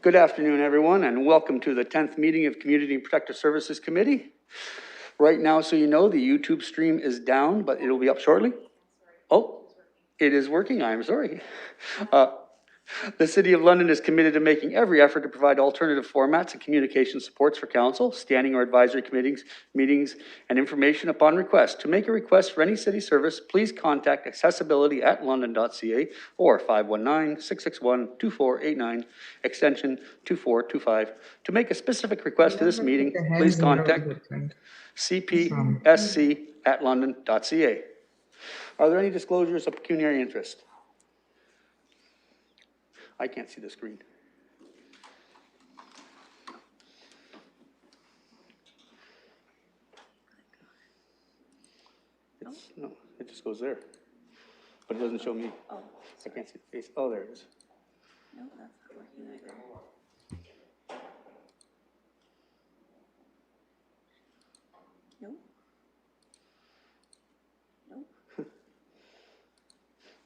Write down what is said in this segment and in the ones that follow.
Good afternoon, everyone, and welcome to the 10th meeting of Community and Protective Services Committee. Right now, so you know, the YouTube stream is down, but it'll be up shortly. Oh, it is working, I'm sorry. The City of London is committed to making every effort to provide alternative formats and communication supports for council, standing or advisory committees, meetings, and information upon request. To make a request for any city service, please contact accessibility@london.ca or 519-661-2489, extension 2425. To make a specific request to this meeting, please contact cpsc@london.ca. Are there any disclosures of pecuniary interest? I can't see the screen. No, it just goes there. But it doesn't show me. Oh. I can't see the face. Oh, there it is. No, that's not working either. No. No.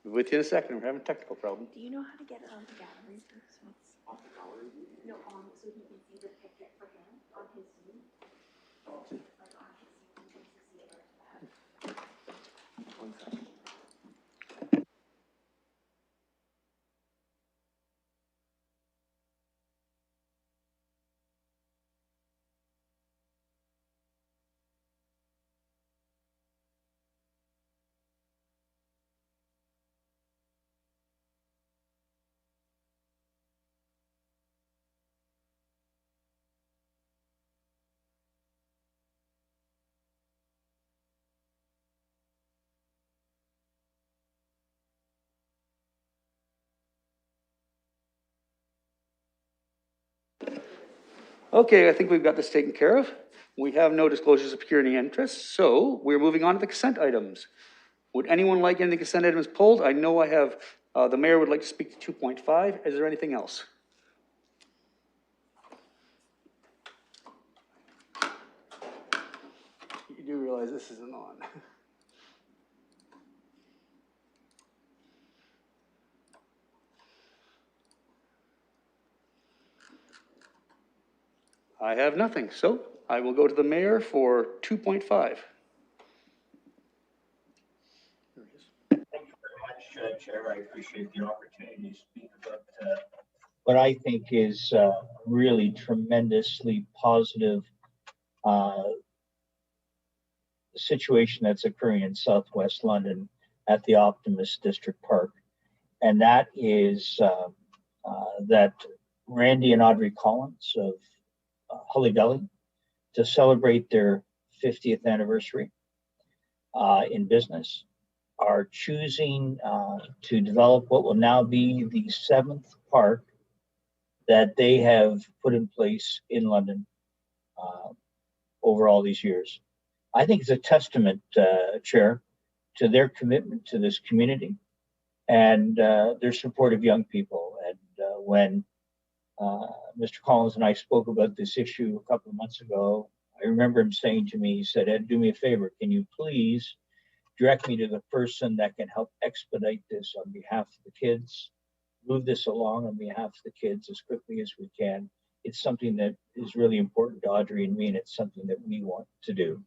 With you in a second. We're having a technical problem. Do you know how to get it on the gallery? Off the gallery? No, so he can see the picture for him on his Zoom. Oh. Like on his Zoom, he can see it. 1 second. Okay, I think we've got this taken care of. We have no disclosures of pecuniary interest, so we're moving on to the consent items. Would anyone like any consent items pulled? I know I have, the mayor would like to speak to 2.5. Is there anything else? You do realize this isn't on. I have nothing, so I will go to the mayor for 2.5. Thank you very much, Chair. I appreciate the opportunity to speak about what I think is really tremendously positive situation that's occurring in Southwest London at the Optimist District Park. And that is that Randy and Audrey Collins of Hully Gully, to celebrate their 50th anniversary in business, are choosing to develop what will now be the 7th park that they have put in place in London over all these years. I think it's a testament, Chair, to their commitment to this community and their support of young people. And when Mr. Collins and I spoke about this issue a couple of months ago, I remember him saying to me, he said, "Ed, do me a favor. Can you please direct me to the person that can help expedite this on behalf of the kids, move this along on behalf of the kids as quickly as we can. It's something that is really important to Audrey and me, and it's something that we want to do."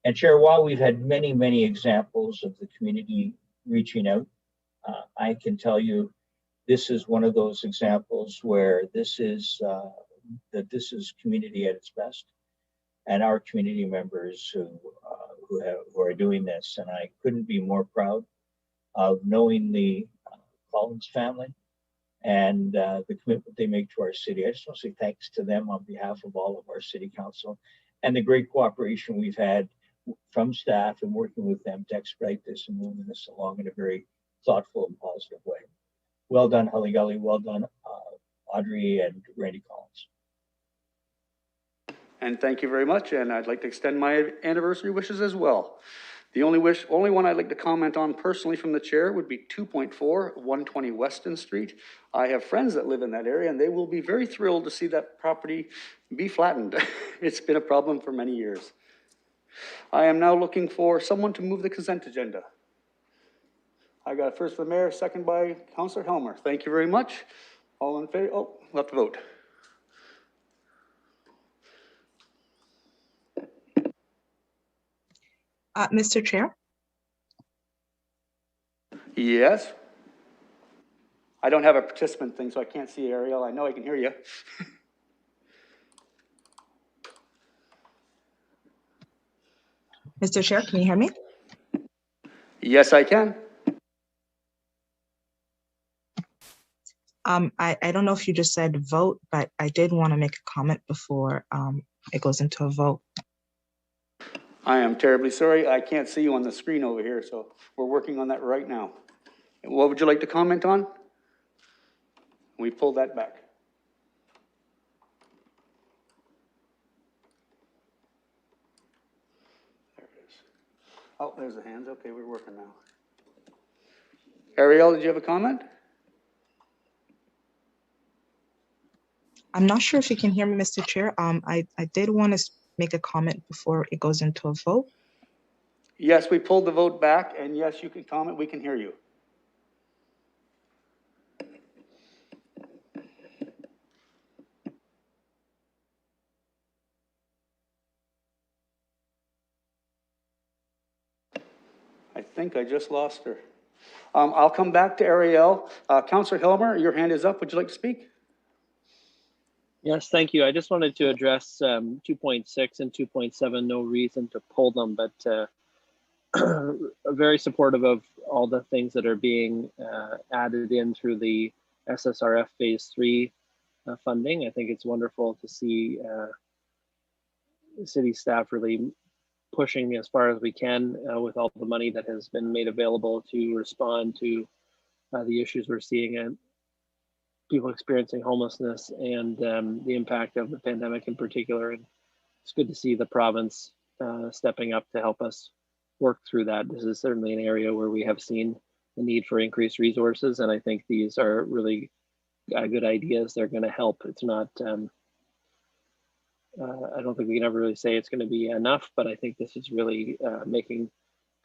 And Chair, while we've had many, many examples of the community reaching out, I can tell you this is one of those examples where this is community at its best, and our community members who are doing this. And I couldn't be more proud of knowing the Collins family and the commitment they make to our city. I just want to say thanks to them on behalf of all of our city council and the great cooperation we've had from staff and working with them to expedite this and moving this along in a very thoughtful and positive way. Well done, Hully Gully. Well done, Audrey and Randy Collins. And thank you very much. And I'd like to extend my anniversary wishes as well. The only one I'd like to comment on personally from the chair would be 2.4, 120 Weston Street. I have friends that live in that area, and they will be very thrilled to see that property be flattened. It's been a problem for many years. I am now looking for someone to move the consent agenda. I got first the mayor, second by Councillor Helmer. Thank you very much. All in favor? Oh, we'll have to vote. Mr. Chair, Yes. I don't have a participant thing, so I can't see Ariel. I know I can hear you. Mr. Chair, can you hear me? Yes, I can. I don't know if you just said vote, but I did want to make a comment before it goes into a vote. I am terribly sorry. I can't see you on the screen over here, so we're working on that right now. What would you like to comment on? We pulled that back. There it is. Oh, there's the hands. Okay, we're working now. Ariel, did you have a comment? I'm not sure if you can hear me, Mr. Chair. I did want to make a comment before it goes into a vote. Yes, we pulled the vote back, and yes, you can comment. We can hear you. I think I just lost her. I'll come back to Ariel. Councillor Helmer, your hand is up. Would you like to speak? Yes, thank you. I just wanted to address 2.6 and 2.7. No reason to pull them, but very supportive of all the things that are being added in through the SSRF Phase 3 funding. I think it's wonderful to see city staff really pushing as far as we can with all the money that has been made available to respond to the issues we're seeing and people experiencing homelessness and the impact of the pandemic in particular. And it's good to see the province stepping up to help us work through that. This is certainly an area where we have seen the need for increased resources, and I think these are really good ideas. They're going to help. It's not, I don't think we can ever really say it's going to be enough, but I think this is really making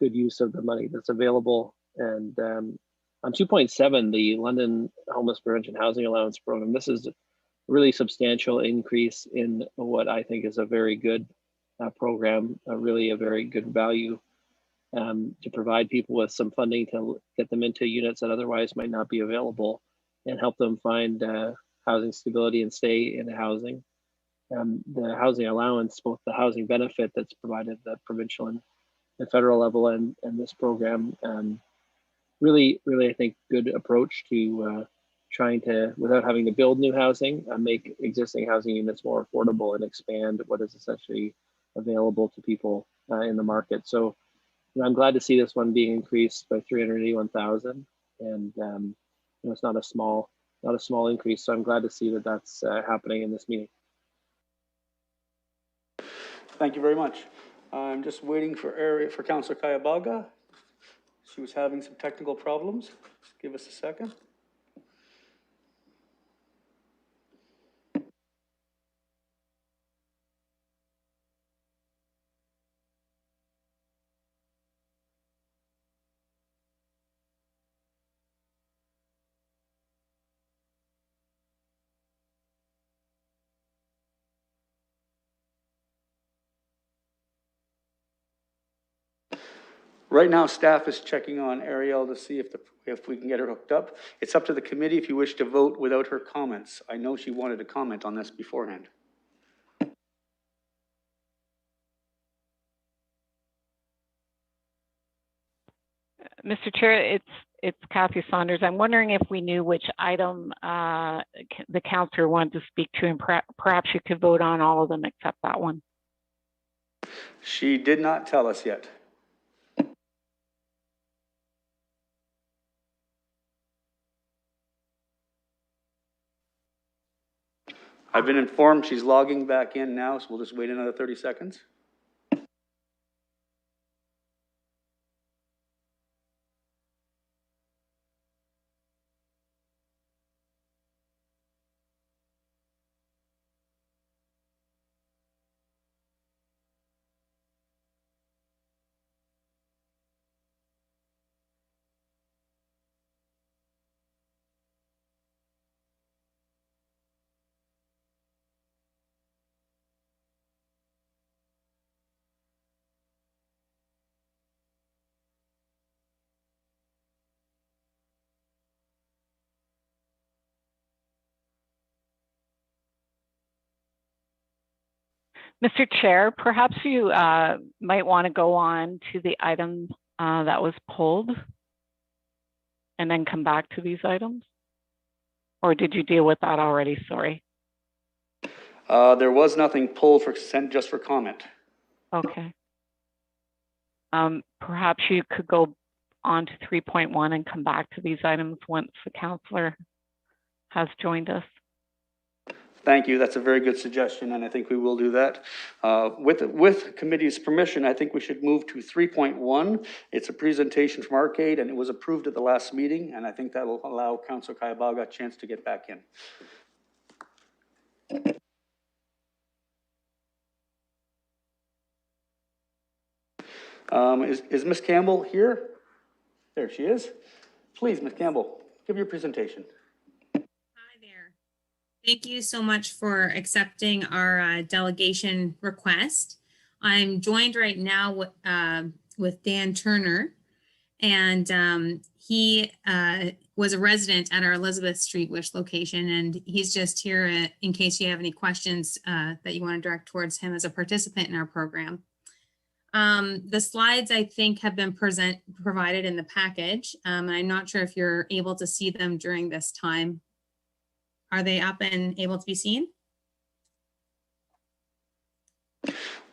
good use of the money that's available. And on 2.7, the London Homeless Prevention Housing Allowance Program, this is a really substantial increase in what I think is a very good program, really a very good value to provide people with some funding to get them into units that otherwise might not be available and help them find housing stability and stay in housing. The housing allowance, both the housing benefit that's provided at the provincial and the federal level and this program, really, I think, good approach to trying to, without having to build new housing, make existing housing units more affordable and expand what is essentially available to people in the market. So I'm glad to see this one being increased by 381,000, and it's not a small increase. So I'm glad to see that that's happening in this meeting. Thank you very much. I'm just waiting for Councillor Kayabaga. She was having some technical problems. Just give us a second. Right now, staff is checking on Ariel to see if we can get her hooked up. It's up to the committee if you wish to vote without her comments. I know she wanted to comment on this beforehand. Mr. Chair, it's Kathy Saunders. I'm wondering if we knew which item the councillor wanted to speak to, and perhaps you could vote on all of them except that one. She did not tell us yet. I've been informed she's logging back in now, so we'll just wait another 30 seconds. Mr. Chair, perhaps you might want to go on to the item that was pulled and then come back to these items? Or did you deal with that already? Sorry. There was nothing pulled for consent, just for comment. Okay. Perhaps you could go on to 3.1 and come back to these items once the counselor has joined us. Thank you. That's a very good suggestion, and I think we will do that. With committee's permission, I think we should move to 3.1. It's a presentation from Arcade, and it was approved at the last meeting, and I think that will allow Councilor Kayabauga a chance to get back in. Is Ms. Campbell here? There she is. Please, Ms. Campbell, give your presentation. Hi there. Thank you so much for accepting our delegation request. I'm joined right now with Dan Turner, and he was a resident at our Elizabeth Street Wish location, and he's just here in case you have any questions that you want to direct towards him as a participant in our program. The slides, I think, have been provided in the package. I'm not sure if you're able to see them during this time. Are they up and able to be seen?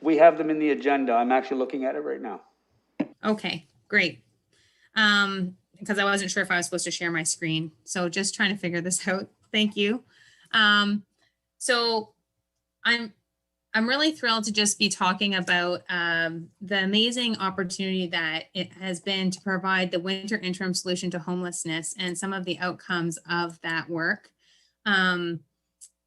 We have them in the agenda. I'm actually looking at it right now. Okay, great. Because I wasn't sure if I was supposed to share my screen. So just trying to figure this out. Thank you. So I'm really thrilled to just be talking about the amazing opportunity that it has been to provide the winter interim solution to homelessness and some of the outcomes of that work.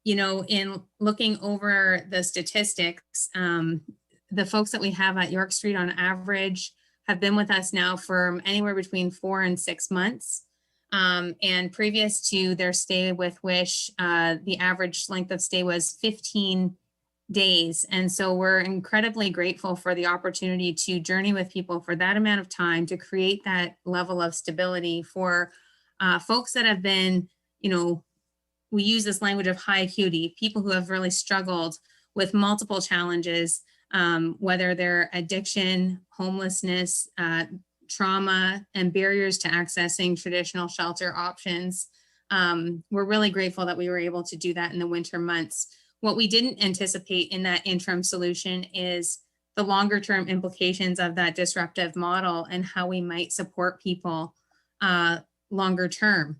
You know, in looking over the statistics, the folks that we have at York Street on average have been with us now for anywhere between 4 and 6 months. And previous to their stay with Wish, the average length of stay was 15 days. And so we're incredibly grateful for the opportunity to journey with people for that amount of time to create that level of stability for folks that have been, you know, we use this language of high acuity, people who have really struggled with multiple challenges, whether they're addiction, homelessness, trauma, and barriers to accessing traditional shelter options. We're really grateful that we were able to do that in the winter months. What we didn't anticipate in that interim solution is the longer term implications of that disruptive model and how we might support people longer term.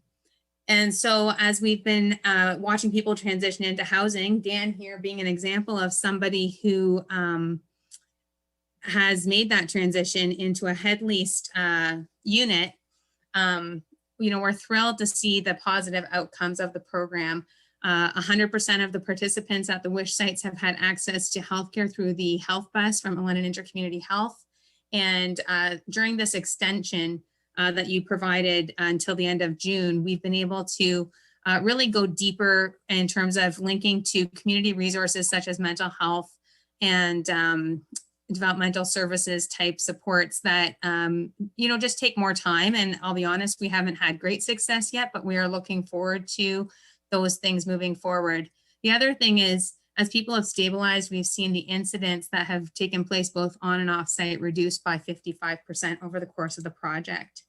And so as we've been watching people transition into housing, Dan here being an example of somebody who has made that transition into a head leased unit, you know, we're thrilled to see the positive outcomes of the program. 100% of the participants at the WISH sites have had access to healthcare through the health bus from London Intercommunity Health. And during this extension that you provided until the end of June, we've been able to really go deeper in terms of linking to community resources such as mental health and developmental services type supports that, you know, just take more time. And I'll be honest, we haven't had great success yet, but we are looking forward to those things moving forward. The other thing is, as people have stabilized, we've seen the incidents that have taken place both on and off site reduced by 55% over the course of the project.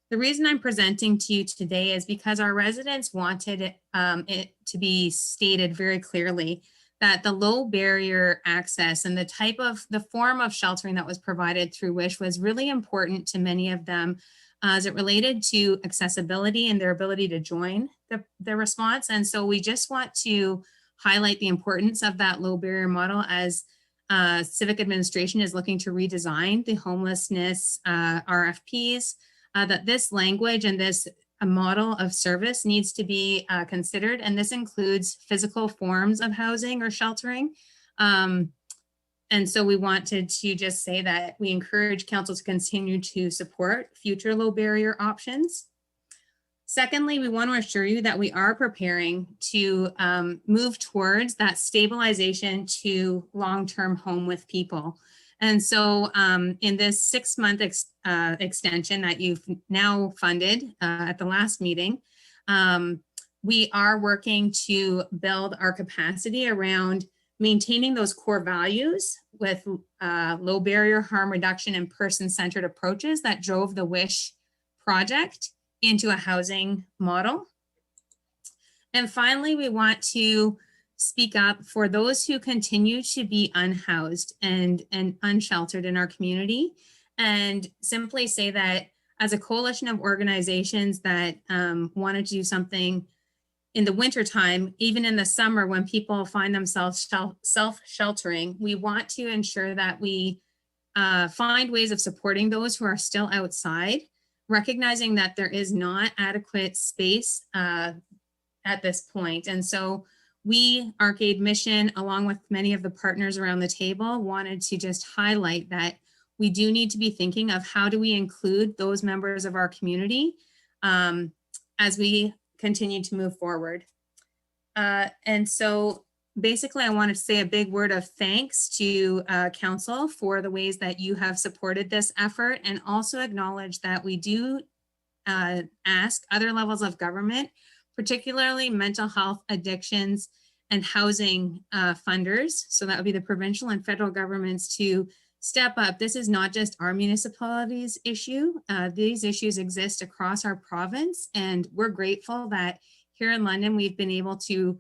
The reason I'm presenting to you today is because our residents wanted it to be stated very clearly that the low barrier access and the form of sheltering that was provided through WISH was really important to many of them as it related to accessibility and their ability to join the response. And so we just want to highlight the importance of that low barrier model as civic administration is looking to redesign the homelessness RFPs, that this language and this model of service needs to be considered. And this includes physical forms of housing or sheltering. And so we wanted to just say that we encourage council to continue to support future low barrier options. Secondly, we want to assure you that we are preparing to move towards that stabilization to long-term home with people. And so in this 6-month extension that you've now funded at the last meeting, we are working to build our capacity around maintaining those core values with low barrier, harm reduction, and person-centered approaches that drove the WISH project into a housing model. And finally, we want to speak up for those who continue to be unhoused and unsheltered in our community, and simply say that as a coalition of organizations that wanted to do something in the wintertime, even in the summer when people find themselves self-sheltering, we want to ensure that we find ways of supporting those who are still outside, recognizing that there is not adequate space at this point. And so we, Arcade Mission, along with many of the partners around the table, wanted to just highlight that we do need to be thinking of how do we include those members of our community as we continue to move forward. And so basically, I wanted to say a big word of thanks to Council for the ways that you have supported this effort, and also acknowledge that we do ask other levels of government, particularly mental health, addictions, and housing funders. So that would be the provincial and federal governments to step up. This is not just our municipality's issue. These issues exist across our province, and we're grateful that here in London, we've been able to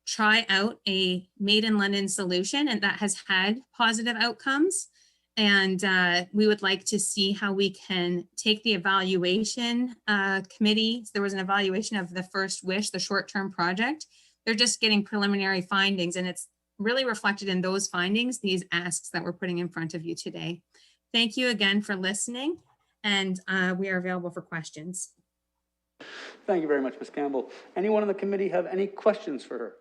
try out a made in London solution, and that has had positive outcomes. And we would like to see how we can take the evaluation committee. There was an evaluation of the first WISH, the short-term project. They're just getting preliminary findings, and it's really reflected in those findings, these asks that we're putting in front of you today. Thank you again for listening, and we are available for questions. Thank you very much, Ms. Campbell. Anyone on the committee have any questions for her?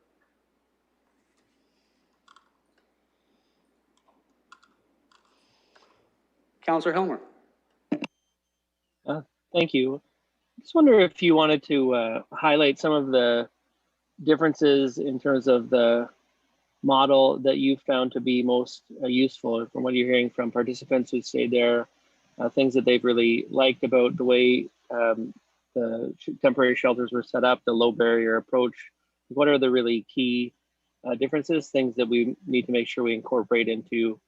Councillor Helmer. Thank you. Just wonder if you wanted to highlight some of the differences in terms of the model that you found to be most useful from what you're hearing from participants who stayed there, things that they've really liked about the way the temporary shelters were set up, the low barrier approach. What are the really key differences, things that we need to make sure we incorporate into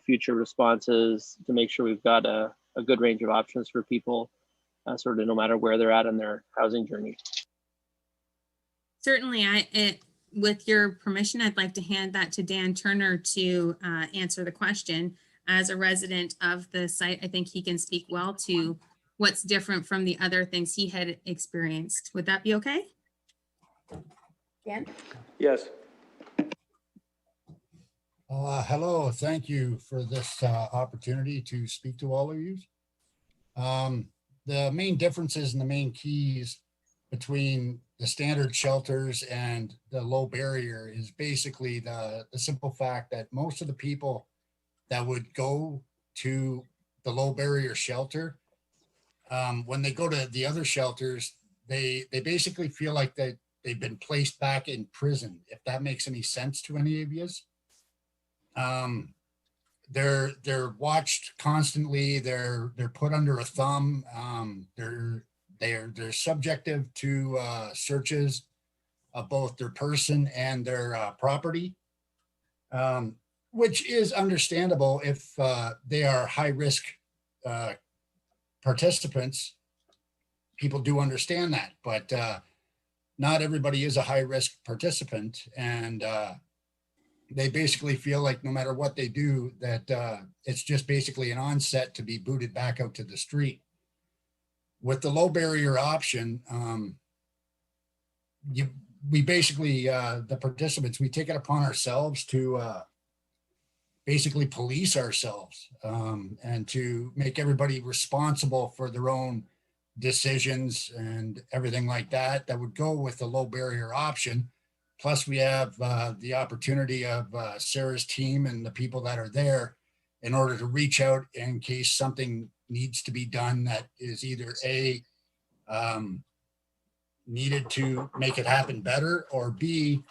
future responses to make sure we've got a good range of options for people, sort of no matter where they're at in their housing journey? Certainly, with your permission, I'd like to hand that to Dan Turner to answer the question. As a resident of the site, I think he can speak well to what's different from the other things he had experienced. Would that be okay? Dan? Yes. Hello, thank you for this opportunity to speak to all of you. The main differences and the main keys between the standard shelters and the low barrier is basically the simple fact that most of the people that would go to the low barrier shelter, when they go to the other shelters, they basically feel like that they've been placed back in prison, if that makes any sense to any of you. They're watched constantly. They're put under a thumb. They're subjective to searches of both their person and their property, which is understandable if they are high risk participants. People do understand that, but not everybody is a high risk participant, and they basically feel like no matter what they do, that it's just basically an onset to be booted back out to the street. With the low barrier option, we basically, the participants, we take it upon ourselves to basically police ourselves and to make everybody responsible for their own decisions and everything like that. That would go with the low barrier option. Plus, we have the opportunity of Sarah's team and the people that are there in order to reach out in case something needs to be done that is either A, needed to make it happen better, or B,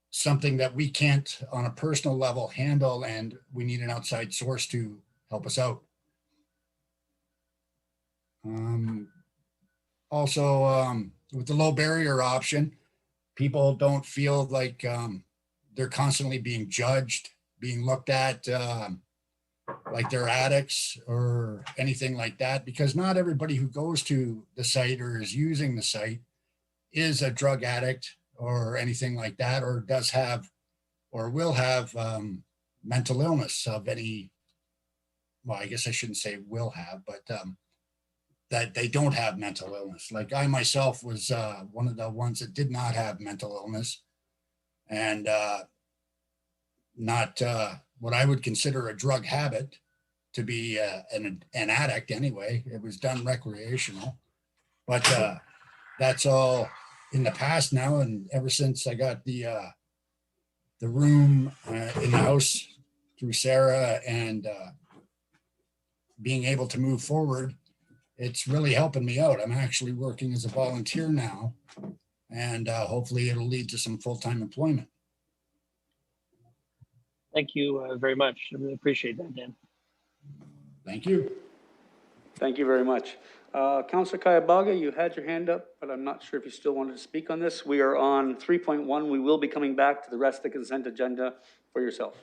something that we can't on a personal level handle and we need an outside source to help us out. Also, with the low barrier option, people don't feel like they're constantly being judged, being looked at like they're addicts or anything like that, because not everybody who goes to the site or is using the site is a drug addict or anything like that, or does have or will have mental illness of any, well, I guess I shouldn't say will have, but that they don't have mental illness. Like I myself was one of the ones that did not have mental illness, and not what I would consider a drug habit to be an addict anyway. It was done recreational, but that's all in the past now. And ever since I got the room in the house through Sarah and being able to move forward, it's really helping me out. I'm actually working as a volunteer now, and hopefully it'll lead to some full-time employment. Thank you very much. I really appreciate that, Dan. Thank you. Thank you very much. Councillor Kayabaga, you had your hand up, but I'm not sure if you still wanted to speak on this. We are on 3.1. We will be coming back to the rest of the consent agenda for yourself.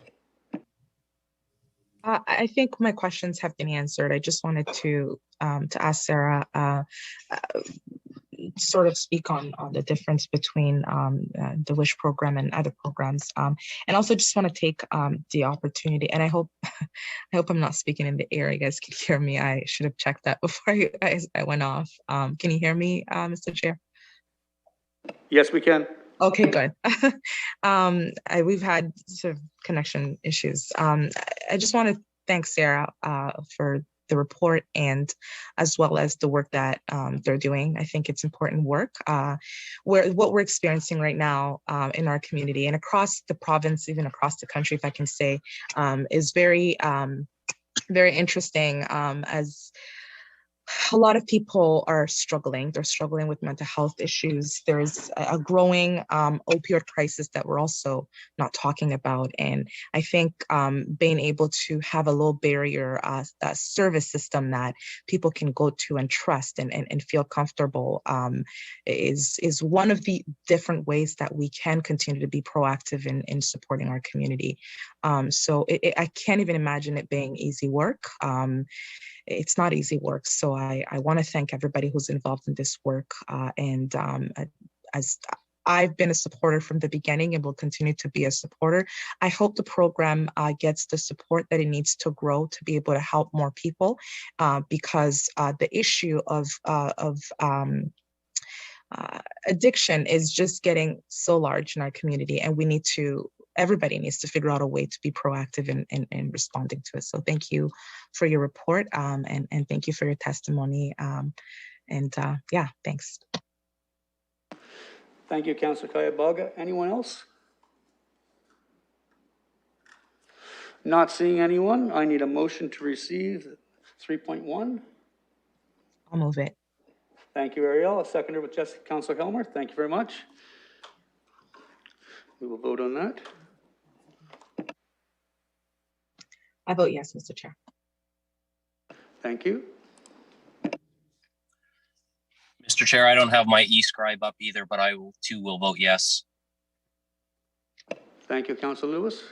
I think my questions have been answered. I just wanted to ask Sarah, sort of speak on the difference between the WISH program and other programs, and also just want to take the opportunity. And I hope I'm not speaking in the air. You guys can hear me. I should have checked that before I went off. Can you hear me, Mr. Chair? Yes, we can. Okay, good. We've had sort of connection issues. I just want to thank Sarah for the report and as well as the work that they're doing. I think it's important work. What we're experiencing right now in our community and across the province, even across the country, if I can say, is very, very interesting, as a lot of people are struggling. They're struggling with mental health issues. There's a growing opioid crisis that we're also not talking about. And I think being able to have a low barrier service system that people can go to and trust and feel comfortable is one of the different ways that we can continue to be proactive in supporting our community. So I can't even imagine it being easy work. It's not easy work. So I want to thank everybody who's involved in this work. As I've been a supporter from the beginning and will continue to be a supporter, I hope the program gets the support that it needs to grow to be able to help more people, because the issue of addiction is just getting so large in our community, and everybody needs to figure out a way to be proactive in responding to it. So thank you for your report, and thank you for your testimony. Yeah, thanks. Thank you, Councillor Kayabaga. Anyone else? Not seeing anyone. I need a motion to receive 3.1. I'll move it. Thank you, Ariel. A seconder with Councillor Helmer. Thank you very much. We will vote on that. I vote yes, Mr. Chair. Thank you. Mr. Chair, I don't have my e-scribe up either, but I too will vote yes. Thank you, Councillor Lewis.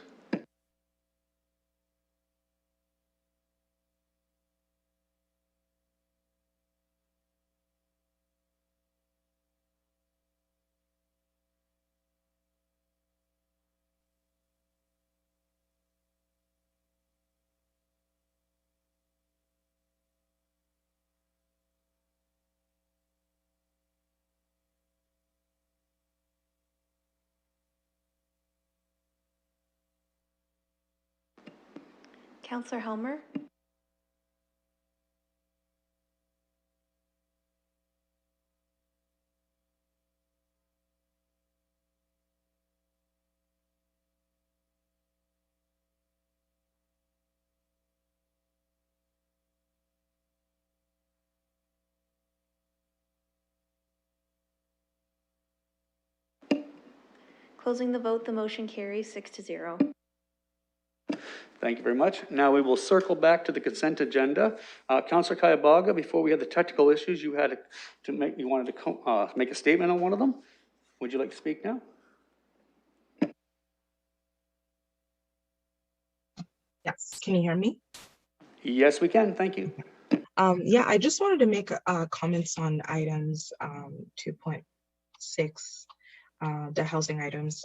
Councillor Helmer? Closing the vote, the motion carries 6-0. Thank you very much. Now we will circle back to the consent agenda. Councillor Kayabaga, before we had the technical issues, you wanted to make a statement on one of them. Would you like to speak now? Yes, can you hear me? Yes, we can. Thank you. Yeah, I just wanted to make comments on items 2.6, the housing items.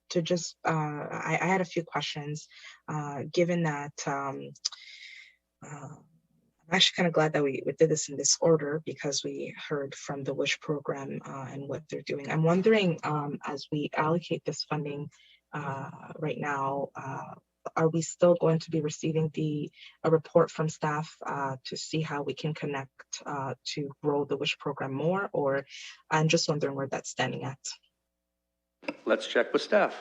To just, I had a few questions, given that I'm actually kind of glad that we did this in this order because we heard from the WISH program and what they're doing. I'm wondering, as we allocate this funding right now, are we still going to be receiving a report from staff to see how we can connect to grow the WISH program more? Or I'm just wondering where that's standing at. Let's check with staff.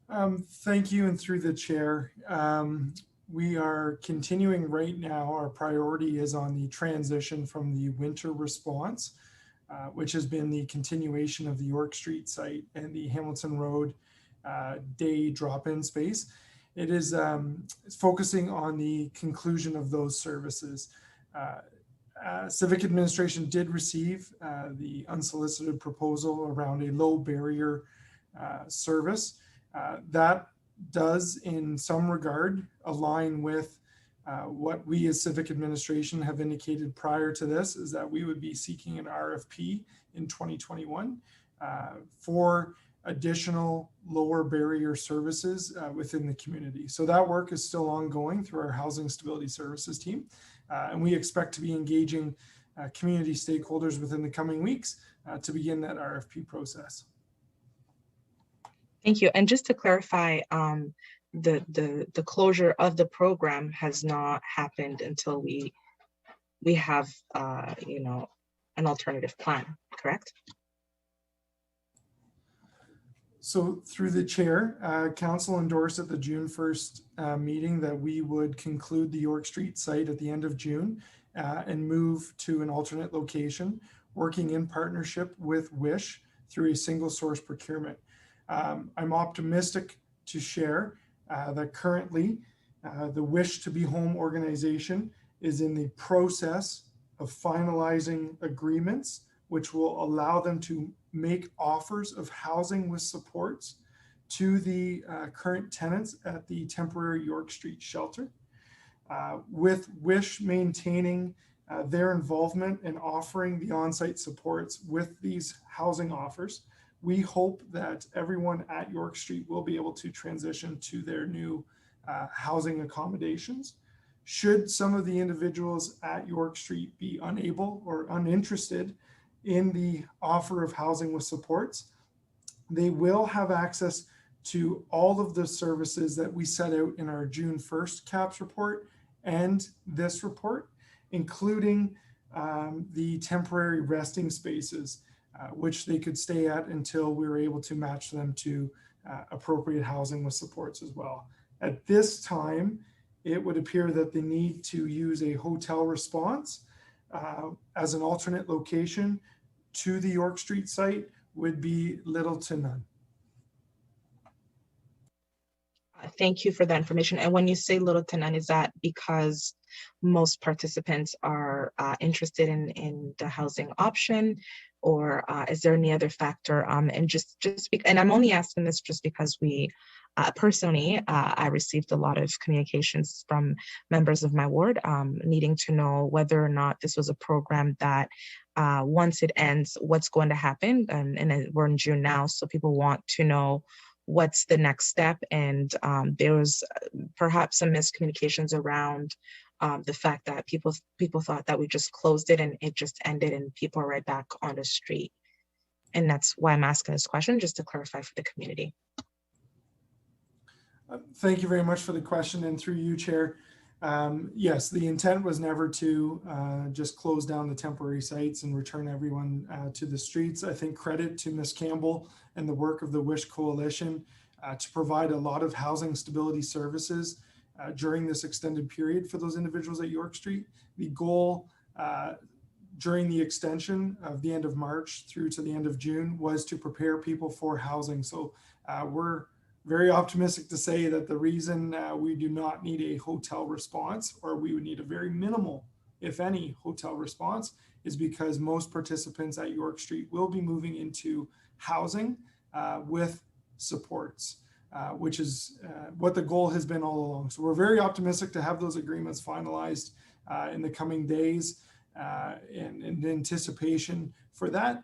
Thank you, and through the chair. We are continuing right now. Our priority is on the transition from the winter response, which has been the continuation of the York Street site and the Hamilton Road day drop-in space. It is focusing on the conclusion of those services. Civic Administration did receive the unsolicited proposal around a low barrier service. That does in some regard align with what we as Civic Administration have indicated prior to this, is that we would be seeking an RFP in 2021 for additional lower barrier services within the community. So that work is still ongoing through our Housing Stability Services team. And we expect to be engaging community stakeholders within the coming weeks to begin that RFP process. Thank you. And just to clarify, the closure of the program has not happened until we have an alternative plan, correct? So through the chair, council endorsed at the June 1st meeting that we would conclude the York Street site at the end of June and move to an alternate location, working in partnership with WISH through a single source procurement. I'm optimistic to share that currently the Wish to Be Home organization is in the process of finalizing agreements, which will allow them to make offers of housing with supports to the current tenants at the temporary York Street shelter, with Wish maintaining their involvement in offering the on-site supports with these housing offers. We hope that everyone at York Street will be able to transition to their new housing accommodations. Should some of the individuals at York Street be unable or uninterested in the offer of housing with supports, they will have access to all of the services that we set out in our June 1st CAPS report and this report, including the temporary resting spaces, which they could stay at until we were able to match them to appropriate housing with supports as well. At this time, it would appear that the need to use a hotel response as an alternate location to the York Street site would be little to none. Thank you for that information. And when you say little to none, is that because most participants are interested in the housing option, or is there any other factor? And and I'm only asking this just because we personally, I received a lot of communications from members of my ward needing to know whether or not this was a program that once it ends, what's going to happen. And we're in June now, so people want to know what's the next step. And there was perhaps some miscommunications around the fact that people thought that we just closed it and it just ended and people are right back on the street. And that's why I'm asking this question, just to clarify for the community. Thank you very much for the question, and through you, Chair. Yes, the intent was never to just close down the temporary sites and return everyone to the streets. I think credit to Ms. Campbell and the work of the WISH Coalition to provide a lot of housing stability services during this extended period for those individuals at York Street. The goal during the extension of the end of March through to the end of June was to prepare people for housing. So we're very optimistic to say that the reason we do not need a hotel response, or we would need a very minimal, if any, hotel response, is because most participants at York Street will be moving into housing with supports. which is what the goal has been all along. So we're very optimistic to have those agreements finalized in the coming days, and in anticipation for that.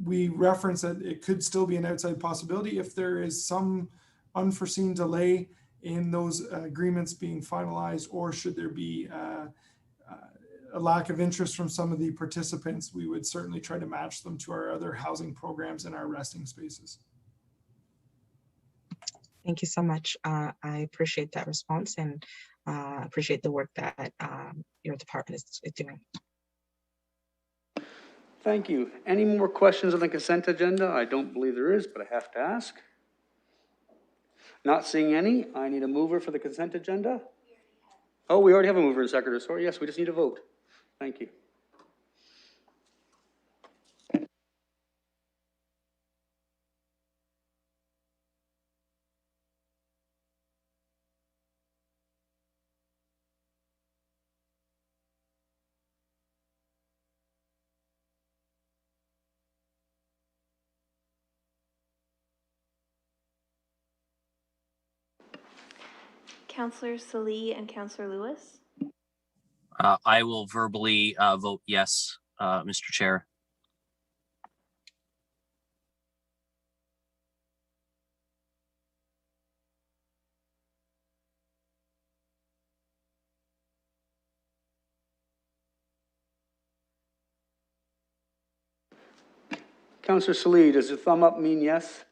We reference that it could still be an outside possibility if there is some unforeseen delay in those agreements being finalized, or should there be a lack of interest from some of the participants, we would certainly try to match them to our other housing programs and our resting spaces. Thank you so much. I appreciate that response, and appreciate the work that your department is doing. Thank you. Any more questions on the consent agenda? I don't believe there is, but I have to ask. Not seeing any. I need a mover for the consent agenda. Oh, we already have a mover and seconder. Sorry, yes, we just need a vote. Thank you. Councillor Salee and Councillor Lewis. I will verbally vote yes, Mr. Chair. Councillor Salee, does the thumb up mean yes?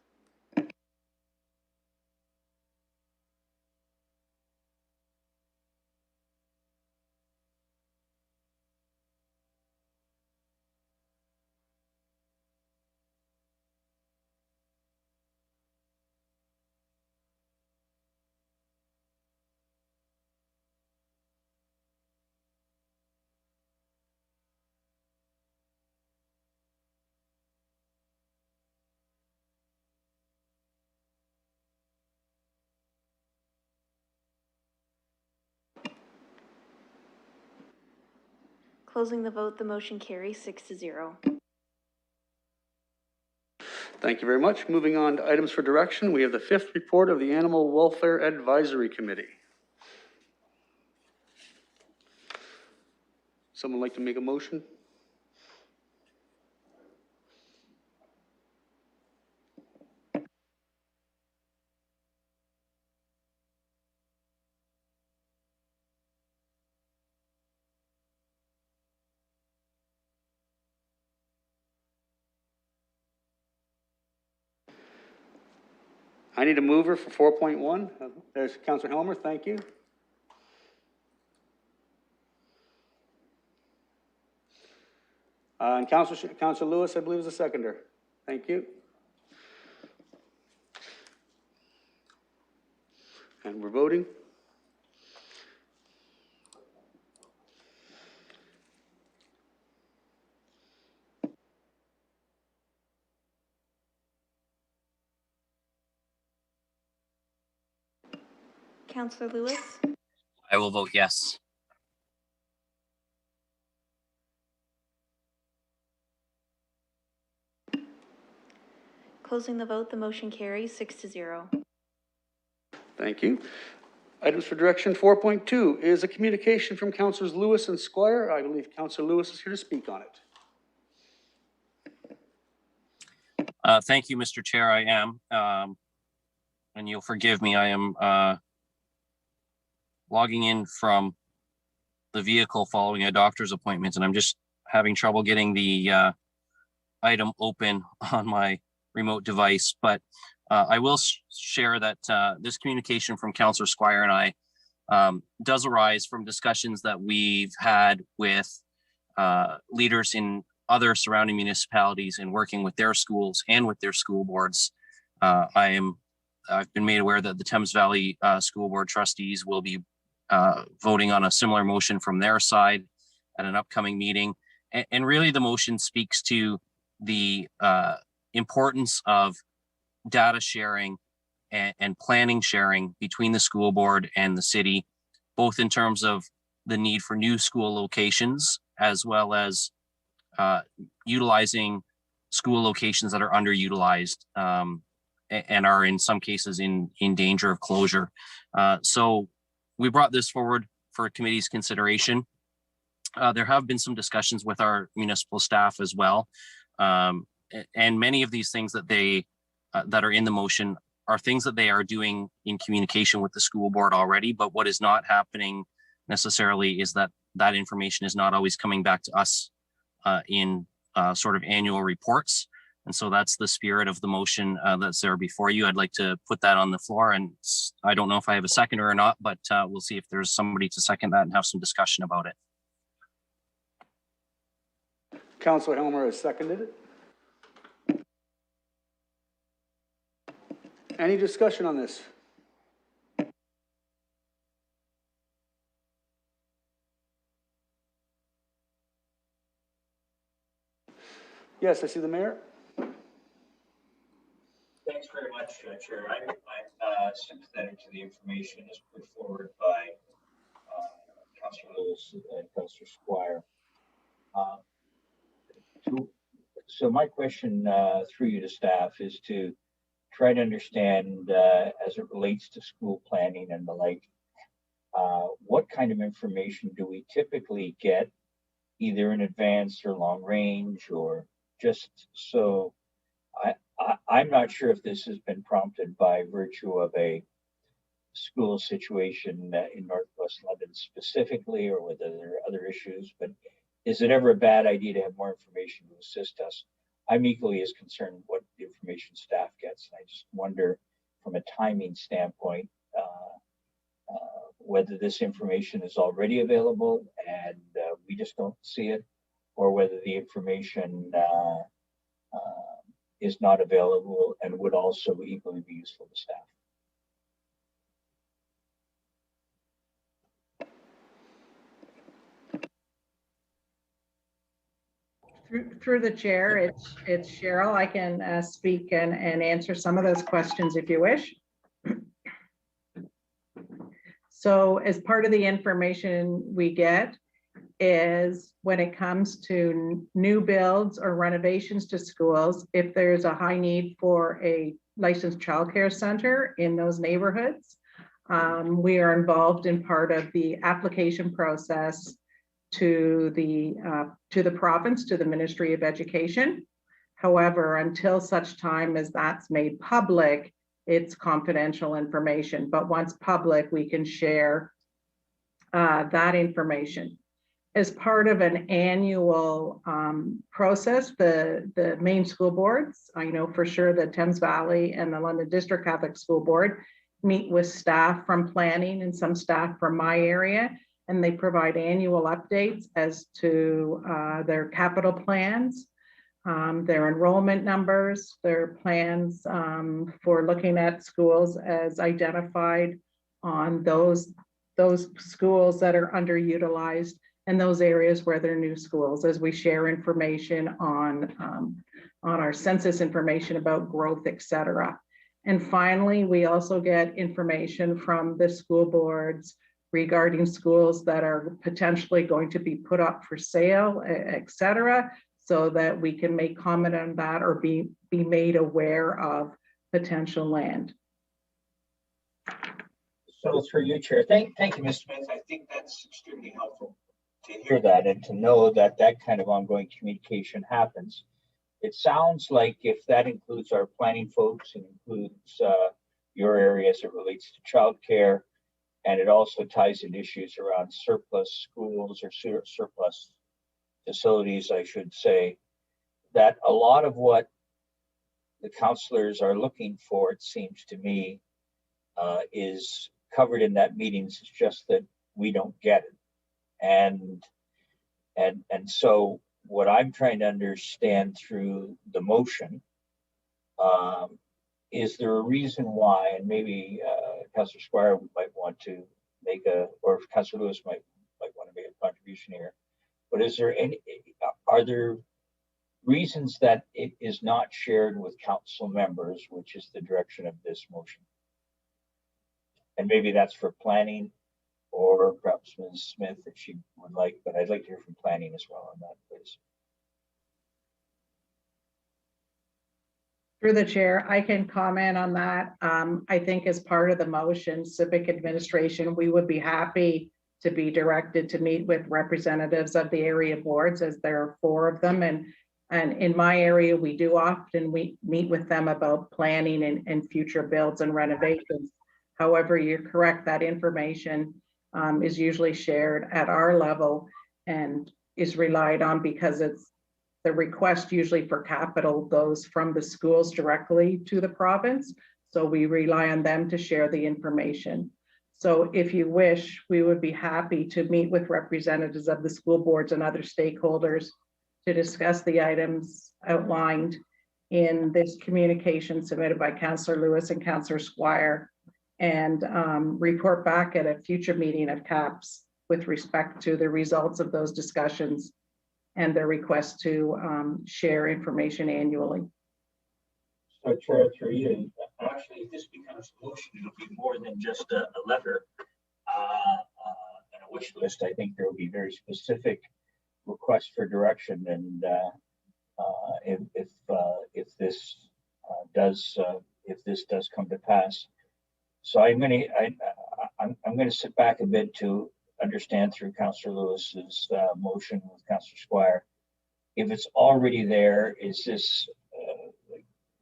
Closing the vote, the motion carries 6-0. Thank you very much. Moving on to items for direction, we have the 5th report of the Animal Welfare Advisory Committee. Someone like to make a motion? I need a mover for 4.1. There's Councillor Helmer, thank you. And Councillor Lewis, I believe, is a seconder. Thank you. And we're voting. Councillor Lewis. I will vote yes. Closing the vote, the motion carries 6-0. Thank you. Items for direction 4.2 is a communication from Councillors Lewis and Squire. I believe Councillor Lewis is here to speak on it. Thank you, Mr. Chair. I am, and you'll forgive me, I am logging in from the vehicle following a doctor's appointment, and I'm just having trouble getting the item open on my remote device. But I will share that this communication from Councillor Squire and I does arise from discussions that we've had with leaders in other surrounding municipalities in working with their schools and with their school boards. I've been made aware that the Thames Valley School Board trustees will be voting on a similar motion from their side at an upcoming meeting. And really the motion speaks to the importance of data sharing and planning sharing between the school board and the city, both in terms of the need for new school locations, as well as utilizing school locations that are underutilized. and are in some cases in danger of closure. So we brought this forward for committee's consideration. There have been some discussions with our municipal staff as well. And many of these things that that are in the motion are things that they are doing in communication with the school board already. But what is not happening necessarily is that information is not always coming back to us in sort of annual reports. And so that's the spirit of the motion that's there before you. I'd like to put that on the floor, and I don't know if I have a seconder or not, but we'll see if there's somebody to second that and have some discussion about it. Councilor Helmer has seconded it. Any discussion on this? Yes, I see the mayor. Thanks very much, Chair. I'm sympathetic to the information as put forward by Councilor Lewis and Councilor Squire. So my question through you to staff is to try to understand as it relates to school planning and the like, what kind of information do we typically get either in advance or long range, or just so I'm not sure if this has been prompted by virtue of a school situation in Northwest London specifically, or whether there are other issues, but is it ever a bad idea to have more information to assist us? I'm equally as concerned what the information staff gets. And I just wonder from a timing standpoint, whether this information is already available and we just don't see it, or whether the information is not available and would also equally be useful to staff. Through the chair, it's Cheryl. I can speak and answer some of those questions if you wish. So as part of the information we get is when it comes to new builds or renovations to schools, if there's a high need for a licensed childcare center in those neighborhoods, we are involved in part of the application process to the province, to the Ministry of Education. However, until such time as that's made public, it's confidential information. But once public, we can share that information. As part of an annual process, the main school boards, I know for sure the Thames Valley and the London District Catholic School Board meet with staff from planning and some staff from my area, and they provide annual updates as to their capital plans, their enrollment numbers, their plans for looking at schools as identified on those schools that are underutilized and those areas where they're new schools, as we share information on our census information about growth, et cetera. And finally, we also get information from the school boards regarding schools that are potentially going to be put up for sale, et cetera, so that we can make comment on that or be made aware of potential land. So through you, Chair, thank you, Ms. Smith. I think that's extremely helpful to hear that and to know that that kind of ongoing communication happens. It sounds like if that includes our planning folks and includes your area as it relates to childcare, and it also ties in issues around surplus schools or surplus facilities, I should say, that a lot of what the counselors are looking for, it seems to me, is covered in that meeting. It's just that we don't get it. And so what I'm trying to understand through the motion, is there a reason why, and maybe Councillor Squire might want to make or Councillor Lewis might want to make a contribution here, but are there reasons that it is not shared with council members, which is the direction of this motion? And maybe that's for planning, or perhaps Ms. Smith if she would like, but I'd like to hear from planning as well on that, please. Through the chair, I can comment on that. I think as part of the motion, civic administration, we would be happy to be directed to meet with representatives of the area boards, as there are 4 of them. And in my area, we do often meet with them about planning and future builds and renovations. However, you're correct, that information is usually shared at our level and is relied on because it's the request usually for capital goes from the schools directly to the province. So we rely on them to share the information. So if you wish, we would be happy to meet with representatives of the school boards and other stakeholders to discuss the items outlined in this communication submitted by Councillor Lewis and Councillor Squire, and report back at a future meeting of CAPS with respect to the results of those discussions and their request to share information annually. So Chair, through you, actually, if this becomes a motion, it'll be more than just a letter and a wish list. I think there will be very specific requests for direction, and if this does come to pass. So I'm going to sit back a bit to understand through Councillor Lewis's motion with Councillor Squire. If it's already there, is this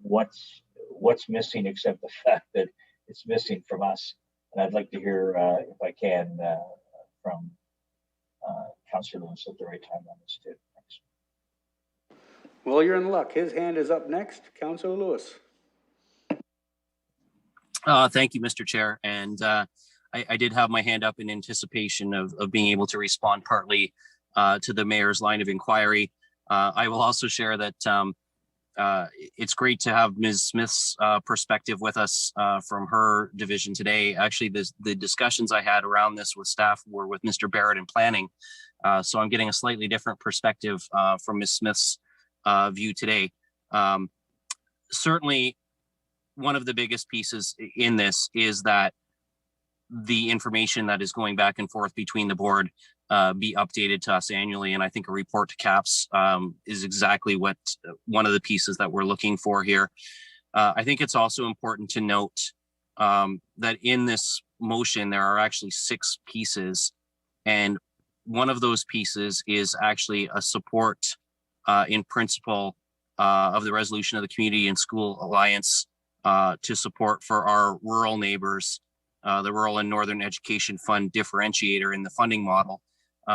what's missing, except the fact that it's missing from us? And I'd like to hear, if I can, from Councillor Lewis at the right time on this too. Thanks. Well, you're in luck. His hand is up next. Councillor Lewis. Thank you, Mr. Chair. And I did have my hand up in anticipation of being able to respond partly to the mayor's line of inquiry. I will also share that it's great to have Ms. Smith's perspective with us from her division today. Actually, the discussions I had around this with staff were with Mr. Barrett in planning. So I'm getting a slightly different perspective from Ms. Smith's view today. Certainly, one of the biggest pieces in this is that the information that is going back and forth between the board be updated to us annually. And I think a report to CAPS is exactly what one of the pieces that we're looking for here. I think it's also important to note that in this motion, there are actually 6 pieces. And one of those pieces is actually a support in principle of the resolution of the Community and School Alliance to support for our rural neighbors, the Rural and Northern Education Fund differentiator in the funding model,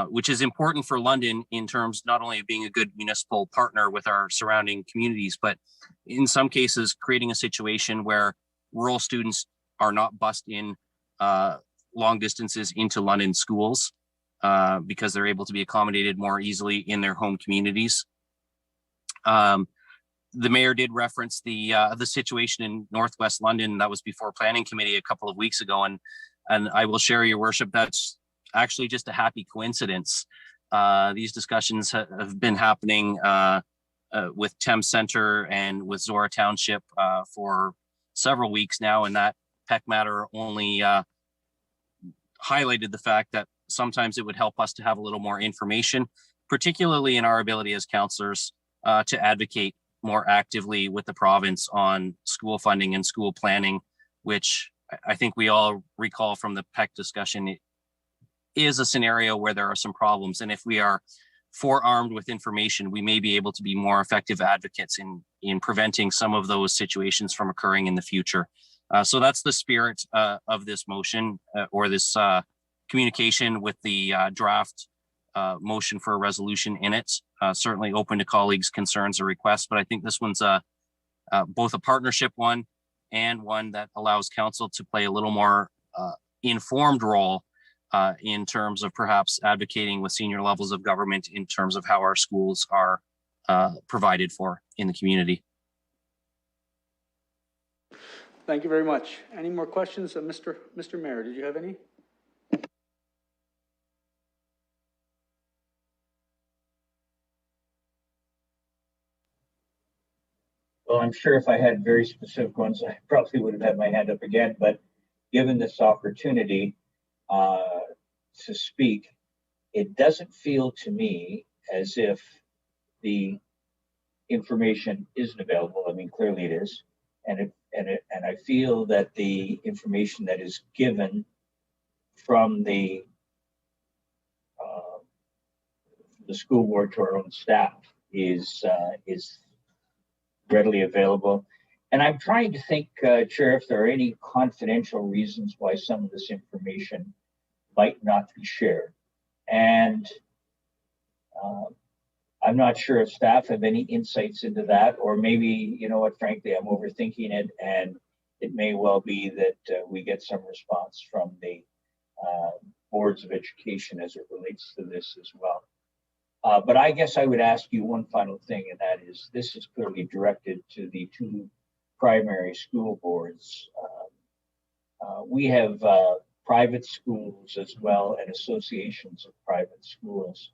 which is important for London in terms not only of being a good municipal partner with our surrounding communities, but in some cases creating a situation where rural students are not bussed in long distances into London schools because they're able to be accommodated more easily in their home communities. The mayor did reference the situation in Northwest London. That was before Planning Committee a couple of weeks ago, and I will share, your worship, that's actually just a happy coincidence. These discussions have been happening with Thames Centre and with Zora Township for several weeks now, and that PEC matter only highlighted the fact that sometimes it would help us to have a little more information, particularly in our ability as councillors to advocate more actively with the province on school funding and school planning, which I think we all recall from the PEC discussion. It is a scenario where there are some problems. And if we are forearmed with information, we may be able to be more effective advocates in preventing some of those situations from occurring in the future. So that's the spirit of this motion or this communication with the draft motion for a resolution in it. Certainly open to colleagues' concerns or requests, but I think this one's both a partnership one and one that allows council to play a little more informed role in terms of perhaps advocating with senior levels of government in terms of how our schools are provided for in the community. Thank you very much. Any more questions? Mr. Mayor, did you have any? Well, I'm sure if I had very specific ones, I probably would have had my hand up again, but given this opportunity to speak, it doesn't feel to me as if the information isn't available. I mean, clearly it is. And I feel that the information that is given from the school board to our own staff is readily available. And I'm trying to think, Chair, if there are any confidential reasons why some of this information might not be shared. And I'm not sure if staff have any insights into that, or maybe, you know what, frankly, I'm overthinking it, and it may well be that we get some response from the boards of education as it relates to this as well. But I guess I would ask you one final thing, and that is, this is clearly directed to the two primary school boards. We have private schools as well, and associations of private schools.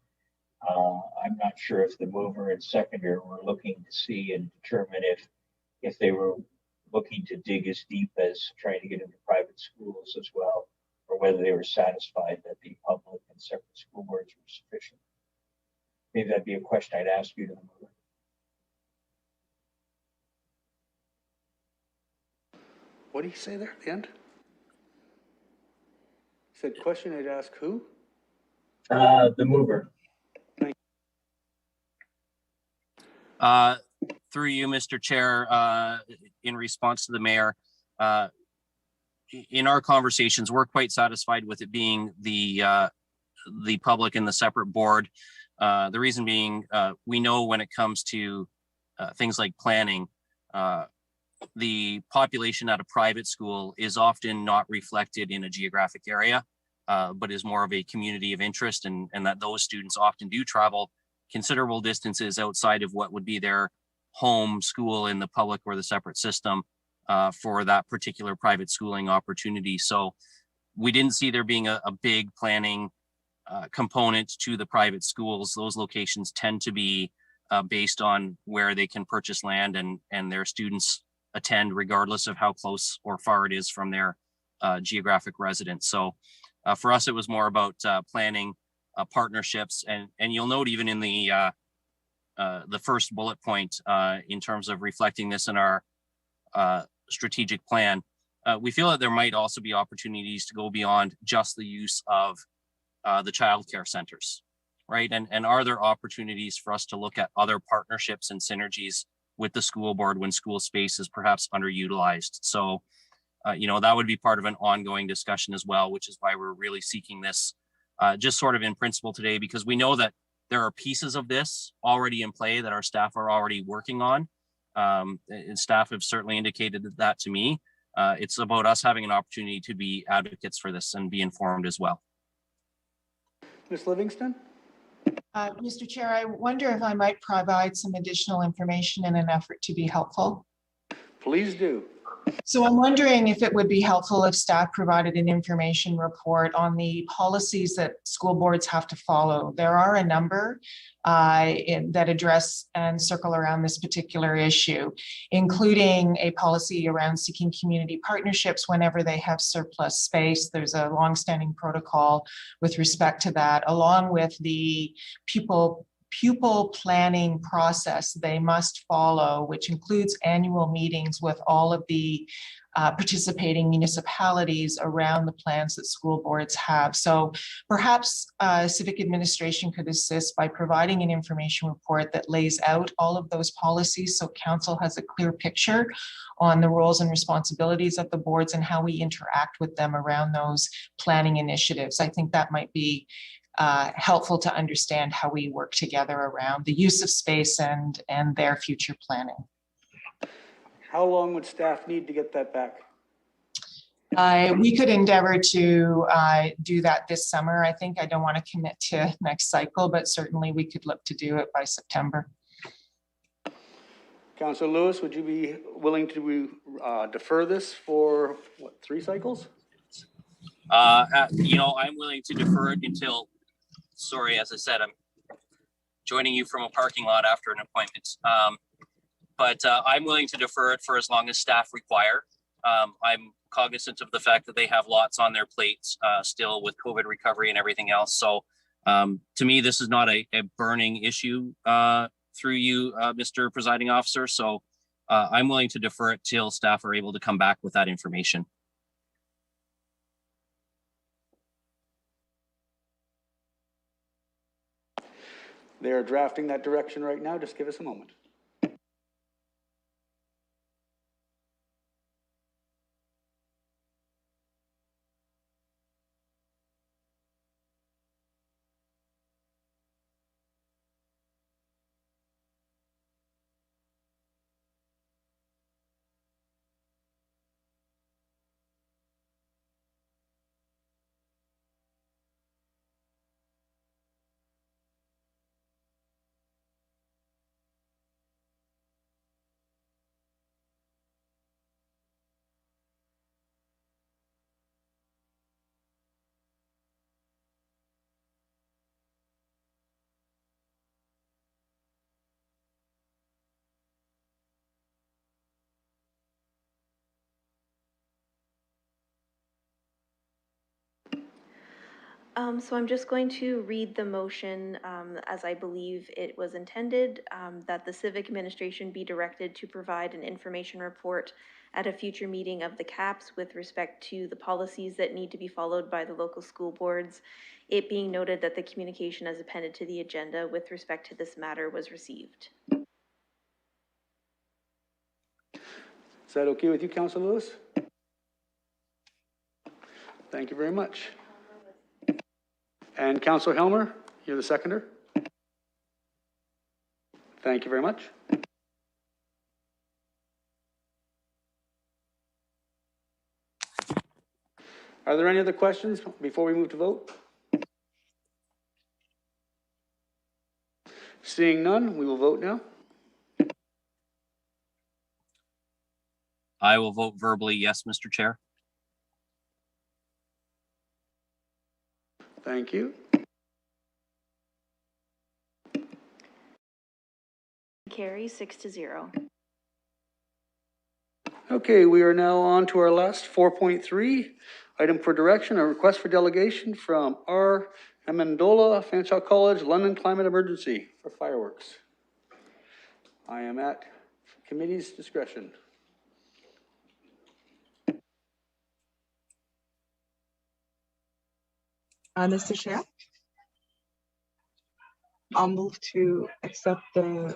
I'm not sure if the mover and seconder were looking to see and determine if they were looking to dig as deep as trying to get into private schools as well, or whether they were satisfied that the public and separate school boards were sufficient. Maybe that'd be a question I'd ask you to the mover. What did he say there at the end? He said, question I'd ask who? The mover. Through you, Mr. Chair, in response to the mayor, in our conversations, we're quite satisfied with it being the public and the separate board. The reason being, we know when it comes to things like planning, the population at a private school is often not reflected in a geographic area, but is more of a community of interest, and that those students often do travel considerable distances outside of what would be their home school in the public or the separate system for that particular private schooling opportunity. So we didn't see there being a big planning component to the private schools. Those locations tend to be based on where they can purchase land and their students attend, regardless of how close or far it is from their geographic residence. So for us, it was more about planning partnerships, and you'll note even in the first bullet point in terms of reflecting this in our strategic plan, we feel that there might also be opportunities to go beyond just the use of the childcare centers, right? And are there opportunities for us to look at other partnerships and synergies with the school board when school space is perhaps underutilized? So, you know, that would be part of an ongoing discussion as well, which is why we're really seeking this just sort of in principle today, because we know that there are pieces of this already in play that our staff are already working on. And staff have certainly indicated that to me. It's about us having an opportunity to be advocates for this and be informed as well. Ms. Livingston? Mr. Chair, I wonder if I might provide some additional information in an effort to be helpful. Please do. So I'm wondering if it would be helpful if staff provided an information report on the policies that school boards have to follow. There are a number that address and circle around this particular issue, including a policy around seeking community partnerships whenever they have surplus space. There's a longstanding protocol with respect to that, along with the pupil planning process they must follow, which includes annual meetings with all of the participating municipalities around the plans that school boards have. So perhaps civic administration could assist by providing an information report that lays out all of those policies so council has a clear picture on the roles and responsibilities of the boards and how we interact with them around those planning initiatives. I think that might be helpful to understand how we work together around the use of space and their future planning. How long would staff need to get that back? We could endeavor to do that this summer. I think I don't want to commit to next cycle, but certainly we could look to do it by September. Councillor Lewis, would you be willing to defer this for what, 3 cycles? You know, I'm willing to defer it until, sorry, as I said, I'm joining you from a parking lot after an appointment. But I'm willing to defer it for as long as staff require. I'm cognizant of the fact that they have lots on their plates still with COVID recovery and everything else. So to me, this is not a burning issue, through you, Mr. Presiding Officer. So I'm willing to defer it till staff are able to come back with that information. They are drafting that direction right now. Just give us a moment. So I'm just going to read the motion as I believe it was intended, that the Civic Administration be directed to provide an information report at a future meeting of the CAPS with respect to the policies that need to be followed by the local school boards. It being noted that the communication as appended to the agenda with respect to this matter was received. Is that okay with you, Councilor Lewis? Thank you very much. And Councilor Helmer, you're the seconder. Thank you very much. Are there any other questions before we move to vote? Seeing none, we will vote now. I will vote verbally yes, Mr. Chair. Thank you. Carry 6-0. Okay, we are now on to our last 4.3 item for direction, a request for delegation from R. Amendola, Fanshawe College, London Climate Emergency for fireworks. I am at committee's discretion. Mr. Chair, I'll move to accept the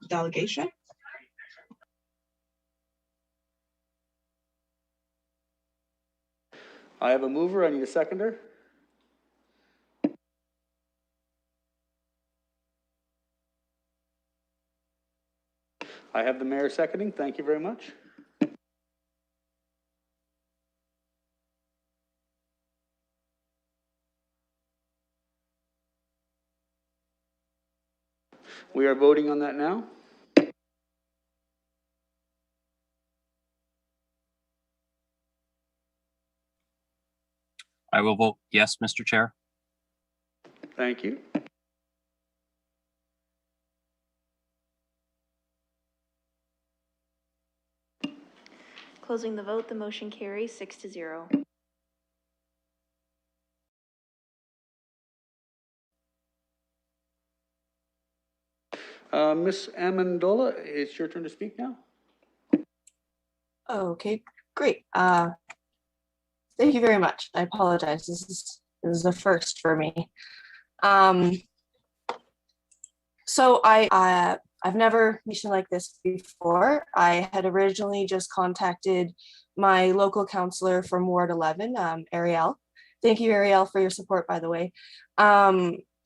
delegation. I have a mover. I need a seconder. I have the mayor seconding. Thank you very much. We are voting on that now. I will vote yes, Mr. Chair. Thank you. Closing the vote, the motion carries 6-0. Ms. Amendola, it's your turn to speak now. Okay, great. Thank you very much. I apologize. This is a first for me. So I've never mission like this before. I had originally just contacted my local counselor from Ward 11, Ariel. Thank you, Ariel, for your support, by the way.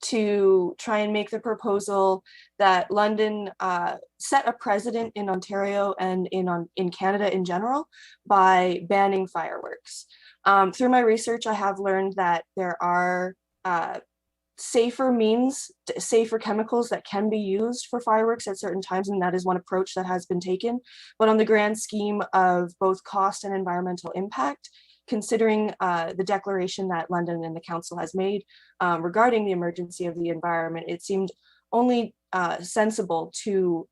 To try and make the proposal that London set a precedent in Ontario and in Canada in general by banning fireworks. Through my research, I have learned that there are safer means, safer chemicals that can be used for fireworks at certain times, and that is one approach that has been taken. But on the grand scheme of both cost and environmental impact, considering the declaration that London and the council has made regarding the emergency of the environment, it seemed only sensible to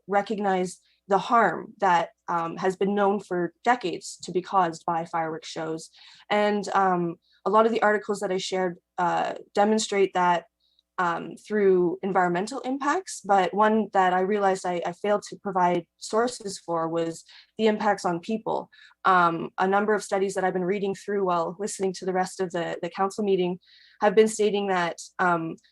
recognize the harm that has been known for decades to be caused by fireworks shows. And a lot of the articles that I shared demonstrate that through environmental impacts, but one that I realized I failed to provide sources for was the impacts on people. A number of studies that I've been reading through while listening to the rest of the council meeting have been stating that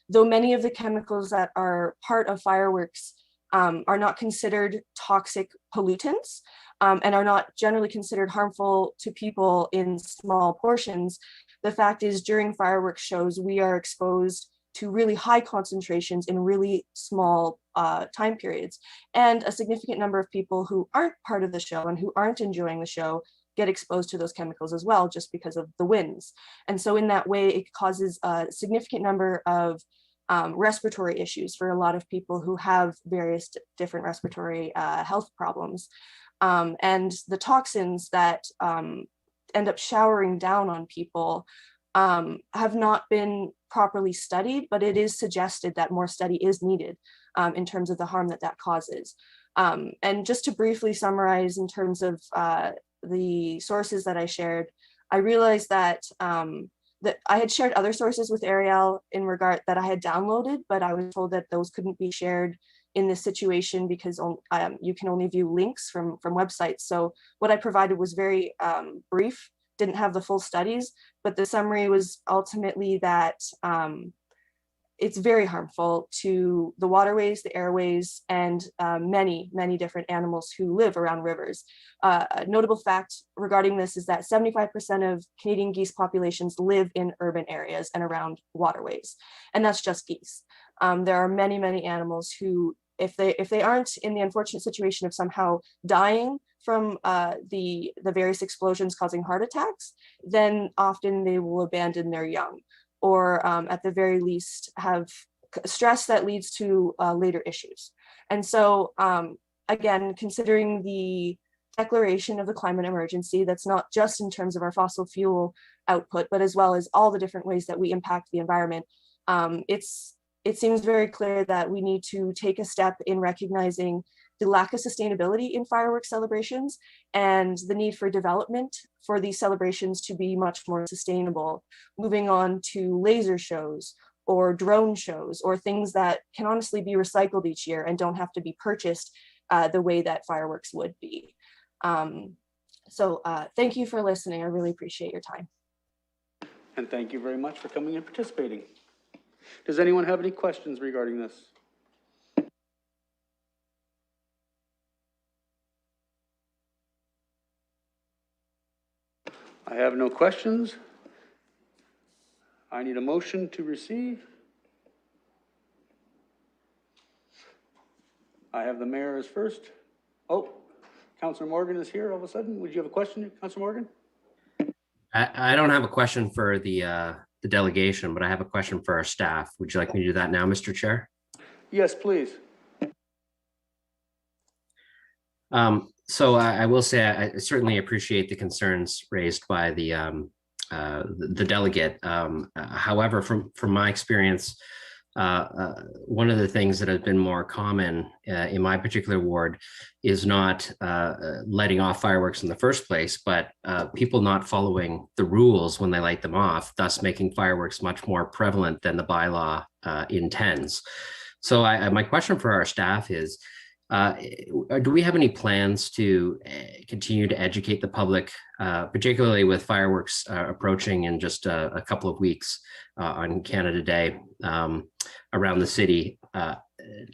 though many of the chemicals that are part of fireworks are not considered toxic pollutants and are not generally considered harmful to people in small portions, the fact is during fireworks shows, we are exposed to really high concentrations in really small time periods. And a significant number of people who aren't part of the show and who aren't enjoying the show get exposed to those chemicals as well, just because of the winds. And so in that way, it causes a significant number of respiratory issues for a lot of people who have various different respiratory health problems. And the toxins that end up showering down on people have not been properly studied, but it is suggested that more study is needed in terms of the harm that that causes. And just to briefly summarize in terms of the sources that I shared, I realized that that I had shared other sources with Ariel in regard that I had downloaded, but I was told that those couldn't be shared in this situation because you can only view links from websites. So what I provided was very brief, didn't have the full studies, but the summary was ultimately that it's very harmful to the waterways, the airways, and many, many different animals who live around rivers. A notable fact regarding this is that 75% of Canadian geese populations live in urban areas and around waterways, and that's just geese. There are many, many animals who, if they aren't in the unfortunate situation of somehow dying from the various explosions causing heart attacks, then often they will abandon their young, or at the very least have stress that leads to later issues. And so again, considering the declaration of the climate emergency, that's not just in terms of our fossil fuel output, but as well as all the different ways that we impact the environment, it seems very clear that we need to take a step in recognizing the lack of sustainability in fireworks celebrations and the need for development for these celebrations to be much more sustainable, moving on to laser shows or drone shows or things that can honestly be recycled each year and don't have to be purchased the way that fireworks would be. So thank you for listening. I really appreciate your time. And thank you very much for coming and participating. Does anyone have any questions regarding this? I have no questions. I need a motion to receive. I have the mayor as first. Oh, Councillor Morgan is here all of a sudden. Would you have a question, Councillor Morgan? I don't have a question for the delegation, but I have a question for our staff. Would you like me to do that now, Mr. Chair? Yes, please. So I will say I certainly appreciate the concerns raised by the delegate. However, from my experience, one of the things that has been more common in my particular ward is not letting off fireworks in the first place, but people not following the rules when they light them off, thus making fireworks much more prevalent than the bylaw intends. So my question for our staff is, do we have any plans to continue to educate the public, particularly with fireworks approaching in just a couple of weeks on Canada Day around the city,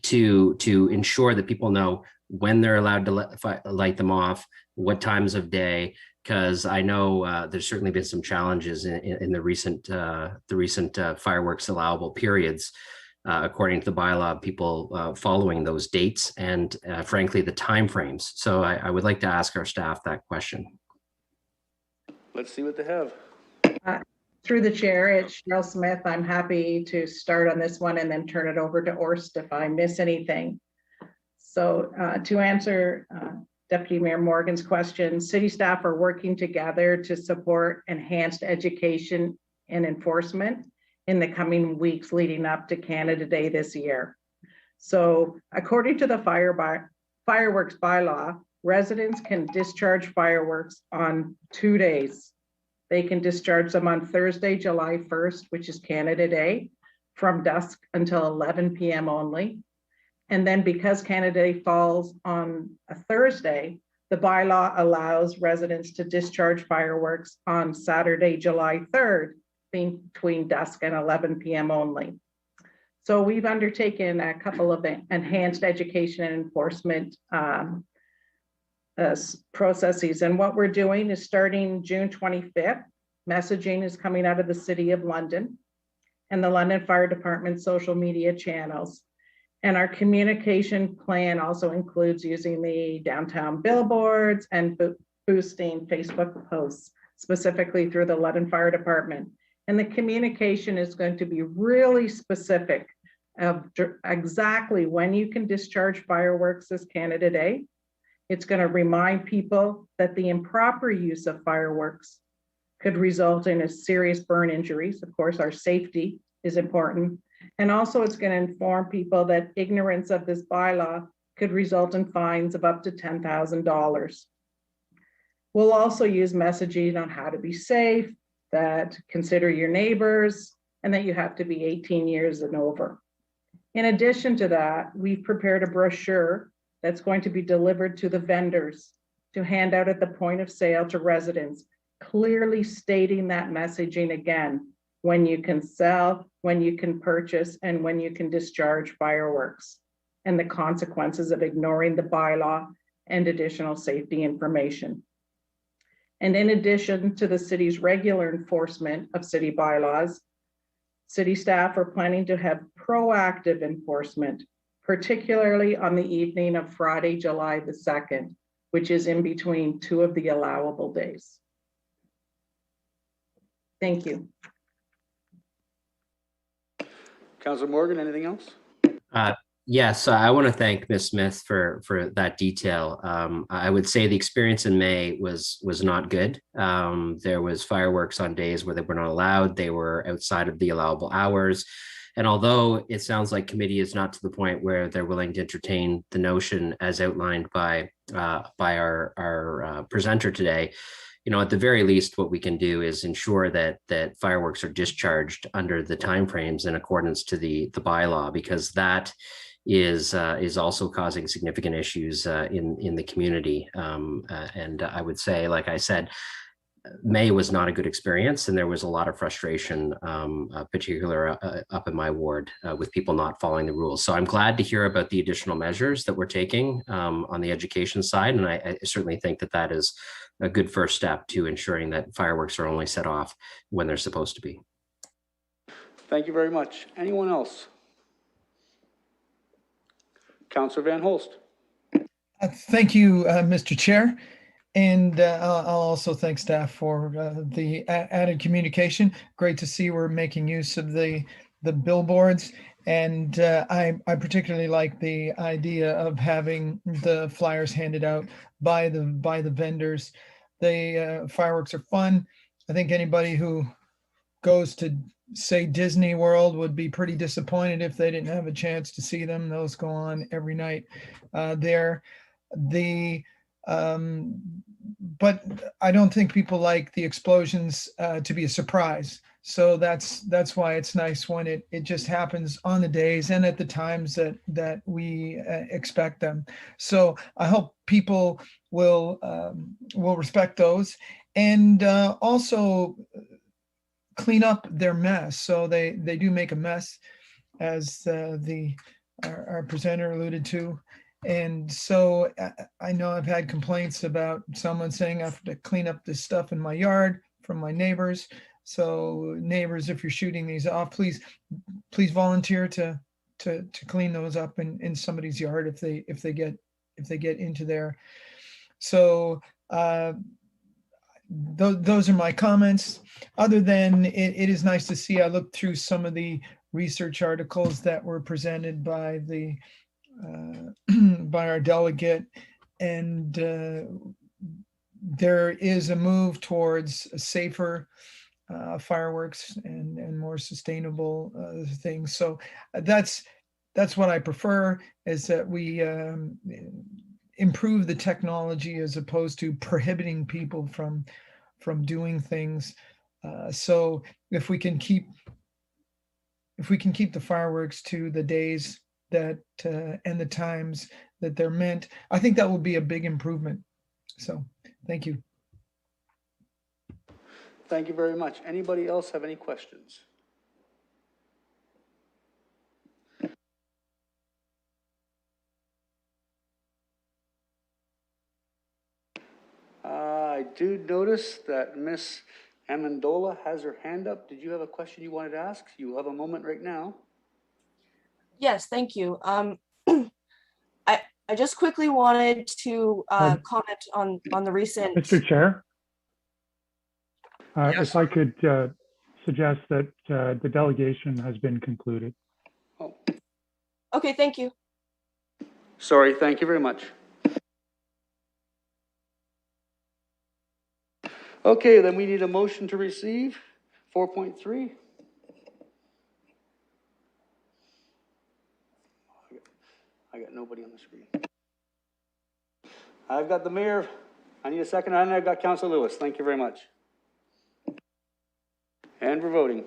to ensure that people know when they're allowed to light them off, what times of day? Because I know there's certainly been some challenges in the recent fireworks allowable periods. According to the bylaw, people following those dates and frankly, the timeframes. So I would like to ask our staff that question. Let's see what they have. Through the chair, it's Cheryl Smith. I'm happy to start on this one and then turn it over to Orst if I miss anything. So to answer Deputy Mayor Morgan's question, city staff are working together to support enhanced education and enforcement in the coming weeks leading up to Canada Day this year. So according to the fireworks bylaw, residents can discharge fireworks on 2 days. They can discharge them on Thursday, July 1st, which is Canada Day, from dusk until 11 p.m. only. And then because Canada Day falls on a Thursday, the bylaw allows residents to discharge fireworks on Saturday, July 3rd, between dusk and 11 p.m. only. So we've undertaken a couple of enhanced education and enforcement processes. And what we're doing is starting June 25th, messaging is coming out of the City of London and the London Fire Department social media channels. And our communication plan also includes using the downtown billboards and boosting Facebook posts, specifically through the London Fire Department. And the communication is going to be really specific of exactly when you can discharge fireworks this Canada Day. It's going to remind people that the improper use of fireworks could result in a serious burn injuries. Of course, our safety is important. And also it's going to inform people that ignorance of this bylaw could result in fines of up to $10,000. We'll also use messaging on how to be safe, that consider your neighbors, and that you have to be 18 years and over. In addition to that, we've prepared a brochure that's going to be delivered to the vendors to hand out at the point of sale to residents, clearly stating that messaging again, when you can sell, when you can purchase, and when you can discharge fireworks, and the consequences of ignoring the bylaw and additional safety information. And in addition to the city's regular enforcement of city bylaws, city staff are planning to have proactive enforcement, particularly on the evening of Friday, July the 2nd, which is in between two of the allowable days. Thank you. Councilor Morgan, anything else? Yes, I want to thank Ms. Smith for that detail. I would say the experience in May was not good. There was fireworks on days where they were not allowed. They were outside of the allowable hours. And although it sounds like committee is not to the point where they're willing to entertain the notion as outlined by our presenter today, you know, at the very least, what we can do is ensure that fireworks are discharged under the timeframes in accordance to the bylaw, because that is also causing significant issues in the community. And I would say, like I said, May was not a good experience, and there was a lot of frustration, particularly up in my ward, with people not following the rules. So I'm glad to hear about the additional measures that we're taking on the education side, and I certainly think that is a good first step to ensuring that fireworks are only set off when they're supposed to be. Thank you very much. Anyone else? Councillor Van Holst. Thank you, Mr. Chair. And I'll also thank staff for the added communication. Great to see we're making use of the billboards. And I particularly like the idea of having the flyers handed out by the vendors. The fireworks are fun. I think anybody who goes to, say, Disney World would be pretty disappointed if they didn't have a chance to see them. Those go on every night there. But I don't think people like the explosions to be a surprise. So that's why it's nice when it just happens on the days and at the times that we expect them. So I hope people will respect those, and also clean up their mess. So they do make a mess, as our presenter alluded to. And so I know I've had complaints about someone saying I have to clean up this stuff in my yard from my neighbors. So neighbors, if you're shooting these off, please volunteer to clean those up in somebody's yard if they get into there. So those are my comments. Other than it is nice to see. I looked through some of the research articles that were presented by by our delegate, and there is a move towards safer fireworks and more sustainable things. So that's what I prefer, is that we improve the technology as opposed to prohibiting people from doing things. So if we can keep if we can keep the fireworks to the days that, and the times that they're meant, I think that will be a big improvement. So, thank you. Thank you very much. Anybody else have any questions? I do notice that Miss Amendola has her hand up. Did you have a question you wanted to ask? You have a moment right now. Yes, thank you. I just quickly wanted to comment on the recent. Mr. Chair, Yes. if I could suggest that the delegation has been concluded. Oh, Okay, thank you. sorry. Thank you very much. Okay, then we need a motion to receive 4.3. I got nobody on the screen. I've got the mayor. I need a second, and I've got Councilor Lewis. Thank you very much. And we're voting.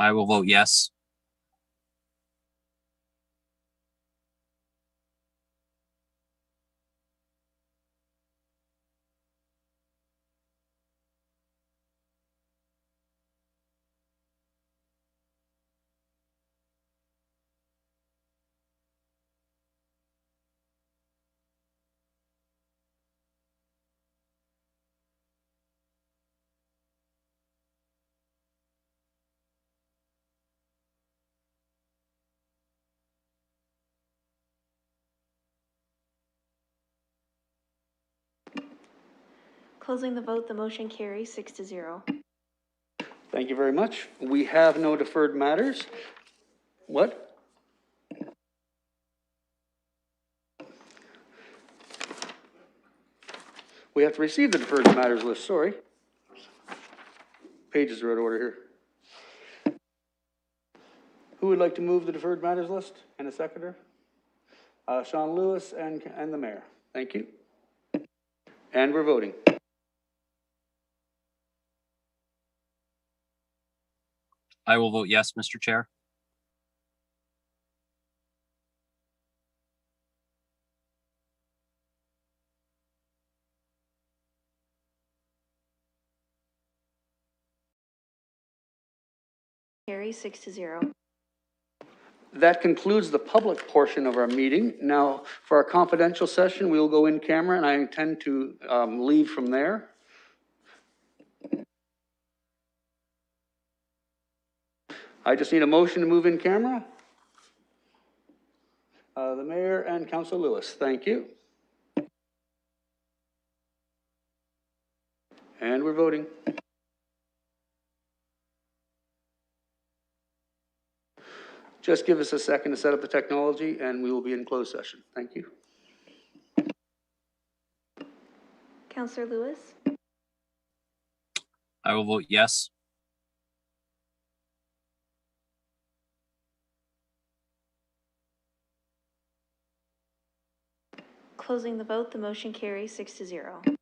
I will vote yes. Closing the vote, the motion carries 6-0. Thank you very much. We have no deferred matters. What? We have to receive the deferred matters list, sorry. Pages are out of order here. Who would like to move the deferred matters list and a seconder? Sean Lewis and the mayor. Thank you. And we're voting. I will vote yes, Mr. Chair. Carries 6-0. That concludes the public portion of our meeting. Now, for our confidential session, we will go in camera, and I intend to leave from there. I just need a motion to move in camera. The mayor and Councilor Lewis, thank you. And we're voting. Just give us a second to set up the technology, and we will be in closed session. Thank you. Councilor Lewis, I will vote yes. closing the vote, the motion carries 6-0.